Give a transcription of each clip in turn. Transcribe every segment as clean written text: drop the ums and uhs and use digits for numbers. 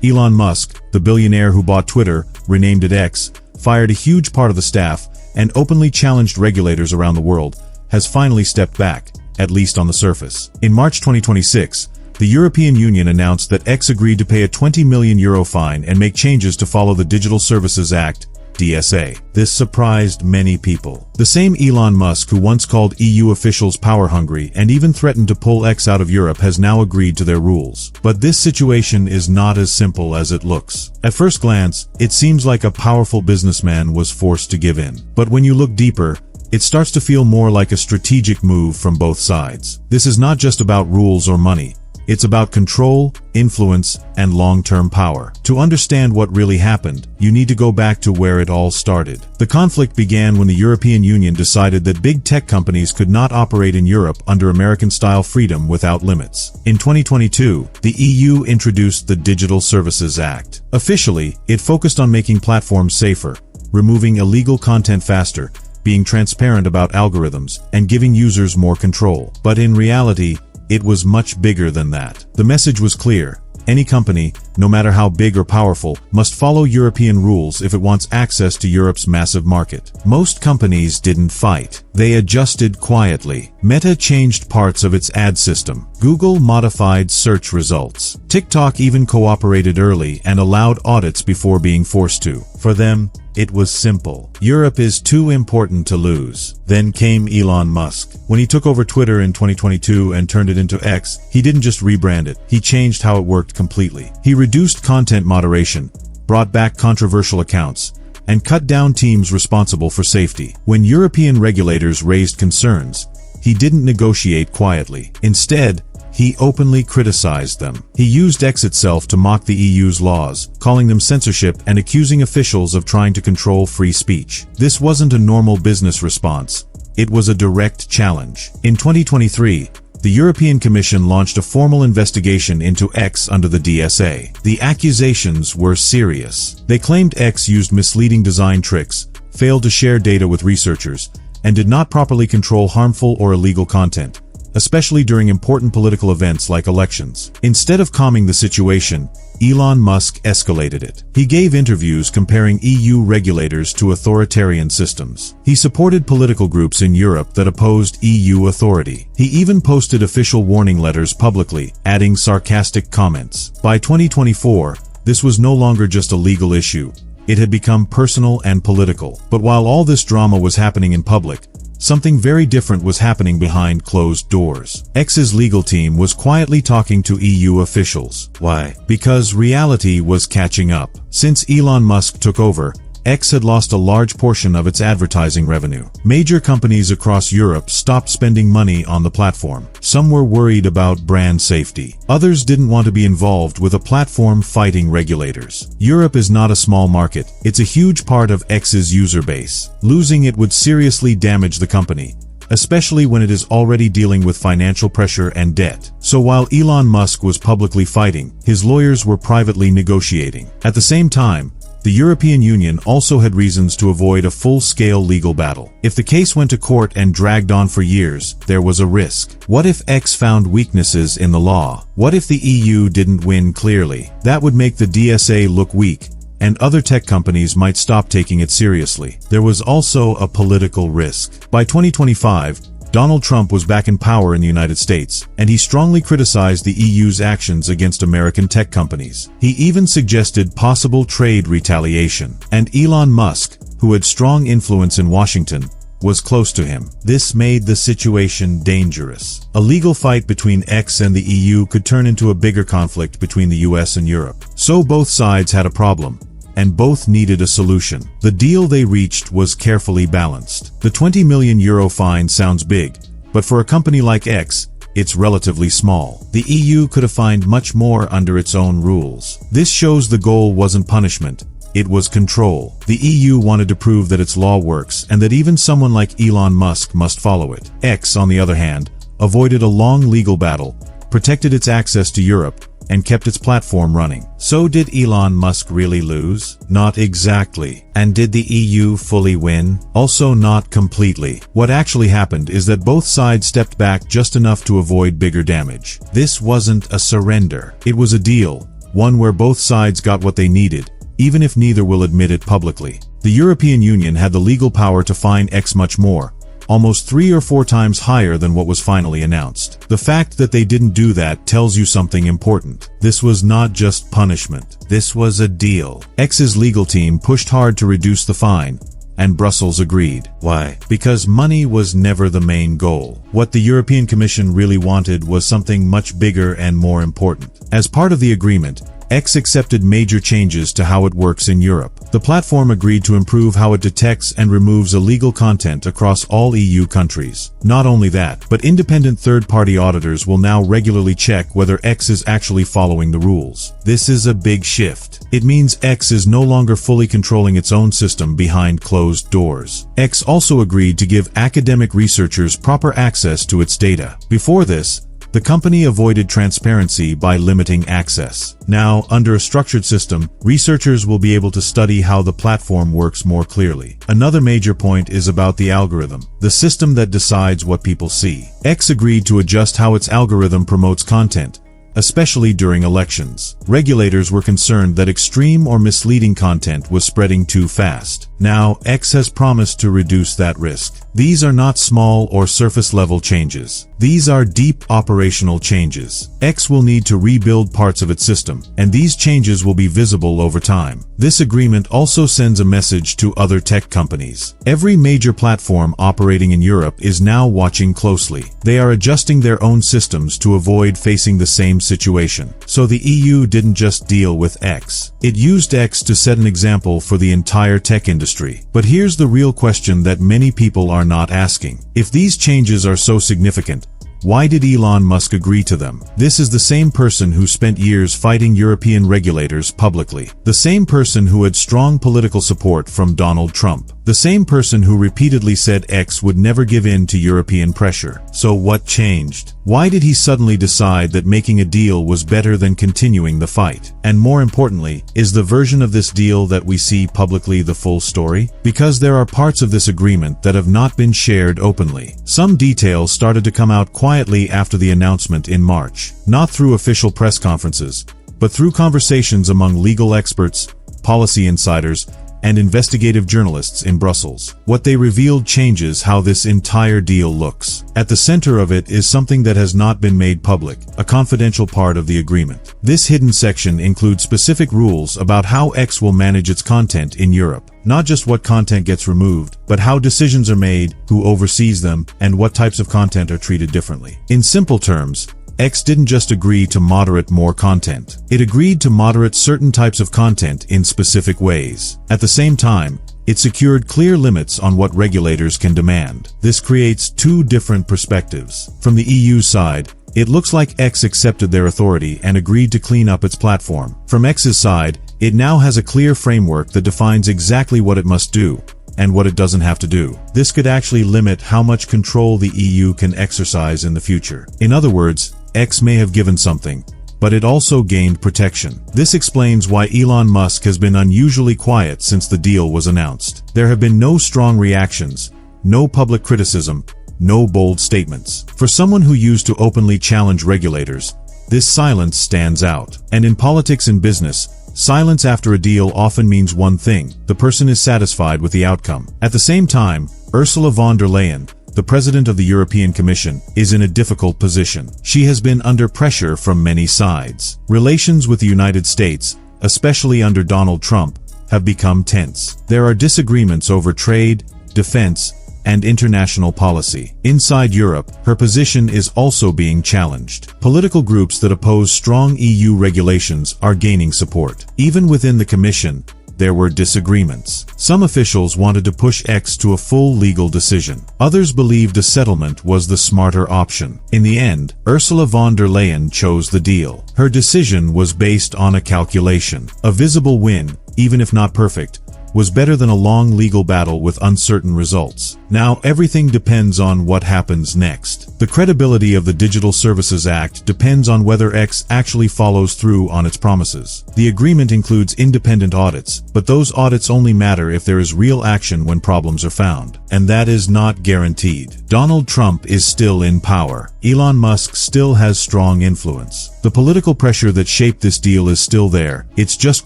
Elon Musk, the billionaire who bought Twitter, renamed it X, fired a huge part of the staff, and openly challenged regulators around the world, has finally stepped back, at least on the surface. In March 2026, the European Union announced that X agreed to pay a €20 million fine and make changes to follow the Digital Services Act, DSA. This surprised many people. The same Elon Musk who once called EU officials power-hungry and even threatened to pull X out of Europe has now agreed to their rules. But this situation is not as simple as it looks. At first glance, it seems like a powerful businessman was forced to give in. But when you look deeper, it starts to feel more like a strategic move from both sides. This is not just about rules or money. It's about control, influence, and long-term power. To understand what really happened, you need to go back to where it all started. The conflict began when the European Union decided that big tech companies could not operate in Europe under American-style freedom without limits. In 2022, the EU introduced the Digital Services Act. Officially, it focused on making platforms safer, removing illegal content faster, being transparent about algorithms, and giving users more control. But in reality, it was much bigger than that. The message was clear. Any company, no matter how big or powerful, must follow European rules if it wants access to Europe's massive market. Most companies didn't fight. They adjusted quietly. Meta changed parts of its ad system. Google modified search results. TikTok even cooperated early and allowed audits before being forced to. For them, it was simple. Europe is too important to lose. Then came Elon Musk. When he took over Twitter in 2022 and turned it into X, he didn't just rebrand it, he changed how it worked completely. He reduced content moderation, brought back controversial accounts, and cut down teams responsible for safety. When European regulators raised concerns, he didn't negotiate quietly. Instead, he openly criticized them. He used X itself to mock the EU's laws, calling them censorship and accusing officials of trying to control free speech. This wasn't a normal business response. It was a direct challenge. In 2023, the European Commission launched a formal investigation into X under the DSA. The accusations were serious. They claimed X used misleading design tricks, failed to share data with researchers, and did not properly control harmful or illegal content, especially during important political events like elections. Instead of calming the situation, Elon Musk escalated it. He gave interviews comparing EU regulators to authoritarian systems. He supported political groups in Europe that opposed EU authority. He even posted official warning letters publicly, adding sarcastic comments. By 2024, this was no longer just a legal issue. It had become personal and political. But while all this drama was happening in public, something very different was happening behind closed doors. X's legal team was quietly talking to EU officials. Why? Because reality was catching up. Since Elon Musk took over, X had lost a large portion of its advertising revenue. Major companies across Europe stopped spending money on the platform. Some were worried about brand safety. Others didn't want to be involved with a platform fighting regulators. Europe is not a small market. It's a huge part of X's user base. Losing it would seriously damage the company, especially when it is already dealing with financial pressure and debt. So while Elon Musk was publicly fighting, his lawyers were privately negotiating. At the same time, the European Union also had reasons to avoid a full-scale legal battle. If the case went to court and dragged on for years, there was a risk. What if X found weaknesses in the law? What if the EU didn't win clearly? That would make the DSA look weak, and other tech companies might stop taking it seriously. There was also a political risk. By 2025, Donald Trump was back in power in the United States, and he strongly criticized the EU's actions against American tech companies. He even suggested possible trade retaliation. And Elon Musk, who had strong influence in Washington, was close to him. This made the situation dangerous. A legal fight between X and the EU could turn into a bigger conflict between the US and Europe. So both sides had a problem, and both needed a solution. The deal they reached was carefully balanced. The €20 million fine sounds big, but for a company like X, it's relatively small. The EU could have fined much more under its own rules. This shows the goal wasn't punishment, it was control. The EU wanted to prove that its law works and that even someone like Elon Musk must follow it. X, on the other hand, avoided a long legal battle, protected its access to Europe, and kept its platform running. So did Elon Musk really lose? Not exactly. And did the EU fully win? Also not completely. What actually happened is that both sides stepped back just enough to avoid bigger damage. This wasn't a surrender. It was a deal, one where both sides got what they needed, even if neither will admit it publicly. The European Union had the legal power to fine X much more, almost 3 or 4 times higher than what was finally announced. The fact that they didn't do that tells you something important. This was not just punishment. This was a deal. X's legal team pushed hard to reduce the fine, and Brussels agreed. Why? Because money was never the main goal. What the European Commission really wanted was something much bigger and more important. As part of the agreement, X accepted major changes to how it works in Europe. The platform agreed to improve how it detects and removes illegal content across all EU countries. Not only that, but independent third-party auditors will now regularly check whether X is actually following the rules. This is a big shift. It means X is no longer fully controlling its own system behind closed doors. X also agreed to give academic researchers proper access to its data. Before this, the company avoided transparency by limiting access. Now, under a structured system, researchers will be able to study how the platform works more clearly. Another major point is about the algorithm, the system that decides what people see. X agreed to adjust how its algorithm promotes content, especially during elections. Regulators were concerned that extreme or misleading content was spreading too fast. Now, X has promised to reduce that risk. These are not small or surface-level changes. These are deep operational changes. X will need to rebuild parts of its system, and these changes will be visible over time. This agreement also sends a message to other tech companies. Every major platform operating in Europe is now watching closely. They are adjusting their own systems to avoid facing the same situation. So the EU didn't just deal with X. It used X to set an example for the entire tech industry. But here's the real question that many people are not asking. If these changes are so significant, why did Elon Musk agree to them? This is the same person who spent years fighting European regulators publicly. The same person who had strong political support from Donald Trump. The same person who repeatedly said X would never give in to European pressure. So what changed? Why did he suddenly decide that making a deal was better than continuing the fight? And more importantly, is the version of this deal that we see publicly the full story? Because there are parts of this agreement that have not been shared openly. Some details started to come out quietly after the announcement in March. Not through official press conferences, but through conversations among legal experts, policy insiders, and investigative journalists in Brussels. What they revealed changes how this entire deal looks. At the center of it is something that has not been made public, a confidential part of the agreement. This hidden section includes specific rules about how X will manage its content in Europe. Not just what content gets removed, but how decisions are made, who oversees them, and what types of content are treated differently. In simple terms, X didn't just agree to moderate more content. It agreed to moderate certain types of content in specific ways. At the same time, it secured clear limits on what regulators can demand. This creates two different perspectives. From the EU side, it looks like X accepted their authority and agreed to clean up its platform. From X's side, it now has a clear framework that defines exactly what it must do and what it doesn't have to do. This could actually limit how much control the EU can exercise in the future. In other words, X may have given something, but it also gained protection. This explains why Elon Musk has been unusually quiet since the deal was announced. There have been no strong reactions, no public criticism, no bold statements. For someone who used to openly challenge regulators, this silence stands out. And in politics and business, silence after a deal often means one thing: the person is satisfied with the outcome. At the same time, Ursula von der Leyen, the President of the European Commission, is in a difficult position. She has been under pressure from many sides. Relations with the United States, especially under Donald Trump, have become tense. There are disagreements over trade, defense, and international policy. Inside Europe, her position is also being challenged. Political groups that oppose strong EU regulations are gaining support. Even within the Commission, there were disagreements. Some officials wanted to push X to a full legal decision. Others believed a settlement was the smarter option. In the end, Ursula von der Leyen chose the deal. Her decision was based on a calculation. A visible win, even if not perfect, was better than a long legal battle with uncertain results. Now, everything depends on what happens next. The credibility of the Digital Services Act depends on whether X actually follows through on its promises. The agreement includes independent audits, but those audits only matter if there is real action when problems are found. And that is not guaranteed. Donald Trump is still in power. Elon Musk still has strong influence. The political pressure that shaped this deal is still there. It's just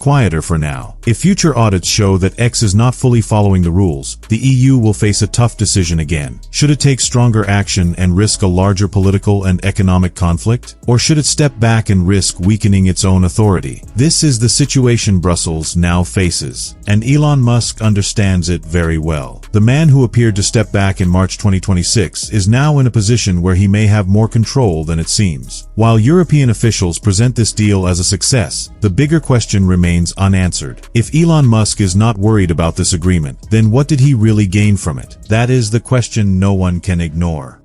quieter for now. If future audits show that X is not fully following the rules, the EU will face a tough decision again. Should it take stronger action and risk a larger political and economic conflict? Or should it step back and risk weakening its own authority? This is the situation Brussels now faces, and Elon Musk understands it very well. The man who appeared to step back in March 2026 is now in a position where he may have more control than it seems. While European officials present this deal as a success, the bigger question remains unanswered. If Elon Musk is not worried about this agreement, then what did he really gain from it? That is the question no one can ignore.